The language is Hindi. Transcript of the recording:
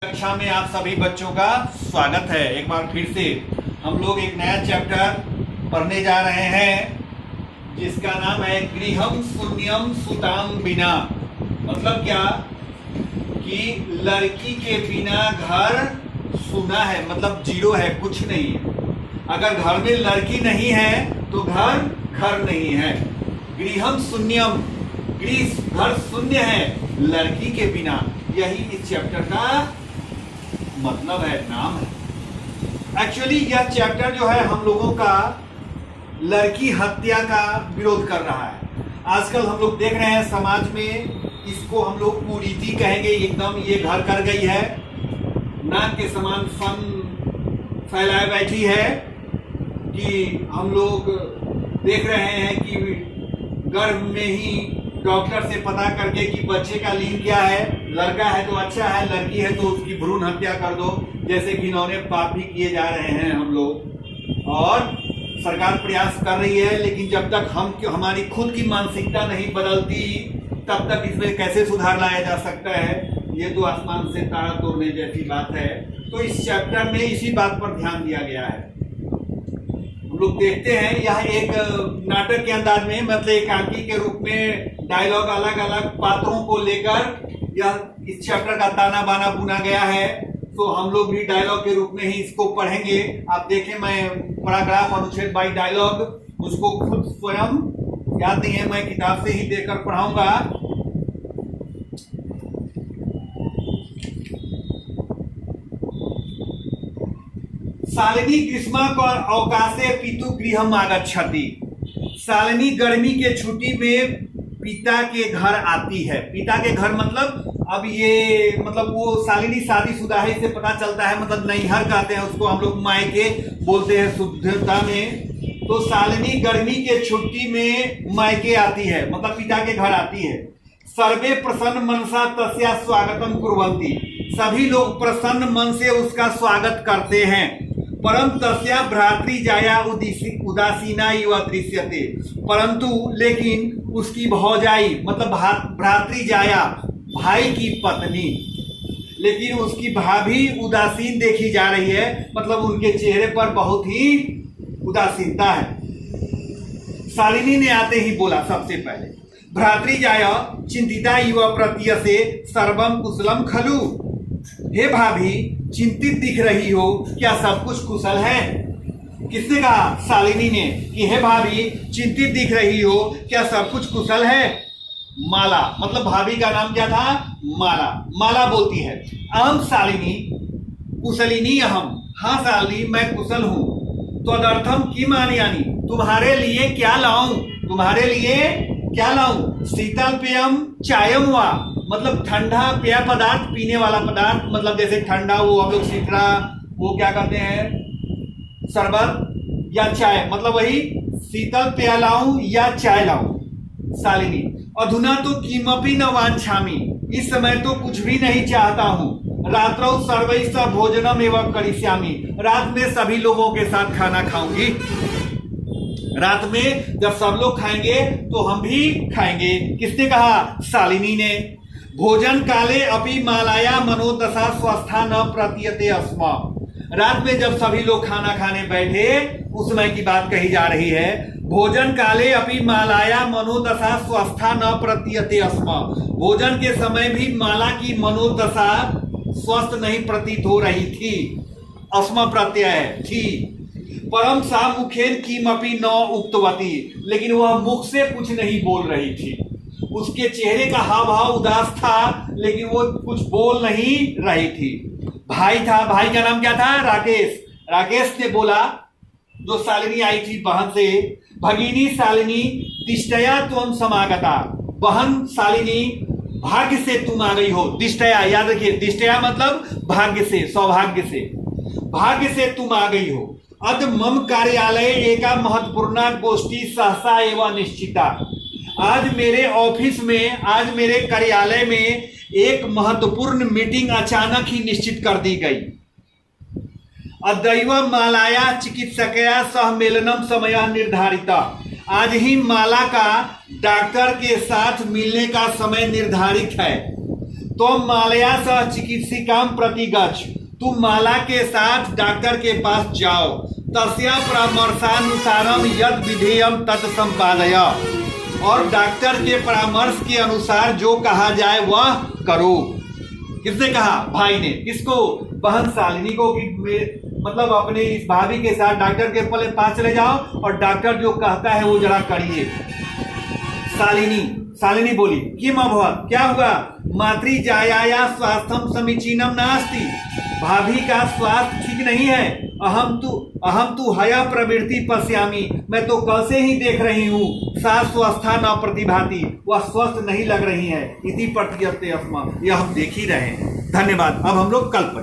कक्षा में आप सभी बच्चों का स्वागत है। एक बार फिर से हम लोग एक नया चैप्टर पढ़ने जा रहे हैं जिसका नाम है गृहम शून्यम सुताम बिना। मतलब क्या कि लड़की के बिना घर सूना है, मतलब जीरो है, कुछ नहीं है। अगर घर में लड़की नहीं है तो घर घर नहीं है। गृहम शून्यम, गृह घर शून्य है लड़की के बिना, यही इस चैप्टर का मतलब है, नाम है। एक्चुअली यह चैप्टर जो है हम लोगों का लड़की हत्या का विरोध कर रहा है। आजकल हम लोग देख रहे हैं समाज में, इसको हम लोग कुरीति कहेंगे। एकदम ये घर कर गई है, नाक के समान सन फैलाए बैठी है कि हम लोग देख रहे हैं कि गर्भ में ही डॉक्टर से पता करके कि बच्चे का लिंग क्या है, लड़का है तो अच्छा है, लड़की है तो उसकी भ्रूण हत्या कर दो, जैसे घिनौने पाप भी किए जा रहे हैं हम लोग। और सरकार प्रयास कर रही है, लेकिन जब तक हमारी खुद की मानसिकता नहीं बदलती तब तक इसमें कैसे सुधार लाया जा सकता है। ये तो आसमान से तारा तोड़ने जैसी बात है। तो इस चैप्टर में इसी बात पर ध्यान दिया गया है। हम लोग देखते हैं यह एक नाटक के अंदाज में, मतलब एकांकी के रूप में डायलॉग अलग अलग पात्रों को लेकर यह इस चैप्टर का ताना बाना बुना गया है। तो हम लोग भी डायलॉग के रूप में ही इसको पढ़ेंगे। आप देखें, मैं पैराग्राफ अनुच्छेद बाई डायलॉग उसको खुद स्वयं याद नहीं है, मैं किताब से ही देखकर पढ़ाऊंगा। शालिनी ग्रीष्माकर अवकाशे पितु गृहम आगच्छति। शालिनी गर्मी के छुट्टी में पिता के घर आती है। पिता के घर मतलब अब ये मतलब वो शालिनी शादीशुदा है, इससे पता चलता है, मतलब नैहर कहते हैं उसको, हम लोग मायके बोलते हैं शुद्धता में। तो शालिनी गर्मी के छुट्टी में मायके आती है, मतलब पिता के घर आती है। सर्वे प्रसन्न मनसा तस्या स्वागतम कुर्वन्ति। सभी लोग प्रसन्न मन से उसका स्वागत करते हैं। परम तस्या भ्रातृ जाया उदासीना इव दृश्यते। परंतु लेकिन उसकी भौजाई मतलब भ्रातृ जाया भाई की पत्नी, लेकिन उसकी भाभी उदासीन देखी जा रही है, मतलब उनके चेहरे पर बहुत ही उदासीनता है। शालिनी ने आते ही बोला सबसे पहले, भ्रातृजाय चिंतिता इव प्रतीयसे सर्वम कुशलम खलु। हे भाभी, चिंतित दिख रही हो, क्या सब कुछ कुशल है? किसने कहा? शालिनी ने, कि हे भाभी चिंतित दिख रही हो, क्या सब कुछ कुशल है? माला, मतलब भाभी का नाम क्या था? माला। माला बोलती है, अहम शालिनी कुशलिनी अहम। हाँ शालिनी, मैं कुशल हूं। तदर्थम किम आनयानि, तुम्हारे लिए क्या लाऊं? तुम्हारे लिए क्या लाऊं? शीतल पेयम चायम वा, मतलब ठंडा पेय पदार्थ, पीने वाला पदार्थ, मतलब जैसे ठंडा वो हम लोग शीतला वो क्या करते हैं, शरबत, या चाय, मतलब वही शीतल पेय लाऊं या चाय लाऊं? शालिनी, अधुना तो किमपि न वांछामि, इस समय तो कुछ भी नहीं चाहता हूं। रात्रौ सर्वैः भोजनम एवं करिष्यामि, रात में सभी लोगों के साथ खाना खाऊंगी। रात में जब सब लोग खाएंगे तो हम भी खाएंगे। किसने कहा? शालिनी ने। भोजन काले अपि मालाया मनोदशा स्वस्था न प्रतीयते अस्म। रात में जब सभी लोग खाना खाने बैठे उस समय की बात कही जा रही है। भोजन काले अपि मालाया मनोदशा स्वस्था न प्रतीयते अस्म। भोजन के समय भी माला की मनोदशा स्वस्थ नहीं प्रतीत हो रही थी। अस्म प्रत्यय थी। परम सा मुखेन किमपि न उक्तवती, लेकिन वह मुख से कुछ नहीं बोल रही थी। उसके चेहरे का हाव भाव उदास था, लेकिन वो कुछ बोल नहीं रही थी। भाई था, भाई का नाम क्या था? राकेश। राकेश ने बोला, जो शालिनी आई थी बहन से, भगिनी शालिनी दिष्टया त्वं समागता। बहन शालिनी, भाग्य से तुम आ गई हो। दिष्टया, याद रखिए, दिष्टया मतलब भाग्य से, सौभाग्य से, भाग्य से तुम आ गई हो। अद मम कार्यालय एका महत्वपूर्ण गोष्ठी सहसा एवं निश्चिता। आज मेरे ऑफिस में, आज मेरे कार्यालय में एक महत्वपूर्ण मीटिंग अचानक ही निश्चित कर दी गई। अदैव मालाया चिकित्सकया सह मेलनम समय निर्धारिता। आज ही माला का डॉक्टर के साथ मिलने का समय निर्धारित है। तुम मालया सह चिकित्सिकां प्रति गच्छ, तुम माला के साथ डॉक्टर के पास जाओ। तस्या परामर्शानुसारम यद विधेयम तत् संपादय, और डॉक्टर के परामर्श के अनुसार जो कहा जाए वह करो। किसने कहा? भाई ने। किसको? बहन शालिनी को। मतलब अपने इस भाभी के साथ डॉक्टर के पास चले जाओ और डॉक्टर जो कहता है वो जरा करिए। शालिनी बोली, किम अभवत्, क्या हुआ? मातृ जायाया स्वास्थ्यम समीचीनम नास्ति, भाभी का स्वास्थ्य ठीक नहीं है। अहम तु हया प्रवृत्ति पश्यामि, मैं तो कल से ही देख रही हूँ। सा स्वस्था न प्रतिभाति, वह स्वस्थ नहीं लग रही है। इति प्रतीयते अस्मा, यह हम देख ही रहे हैं। धन्यवाद। अब हम लोग कल पर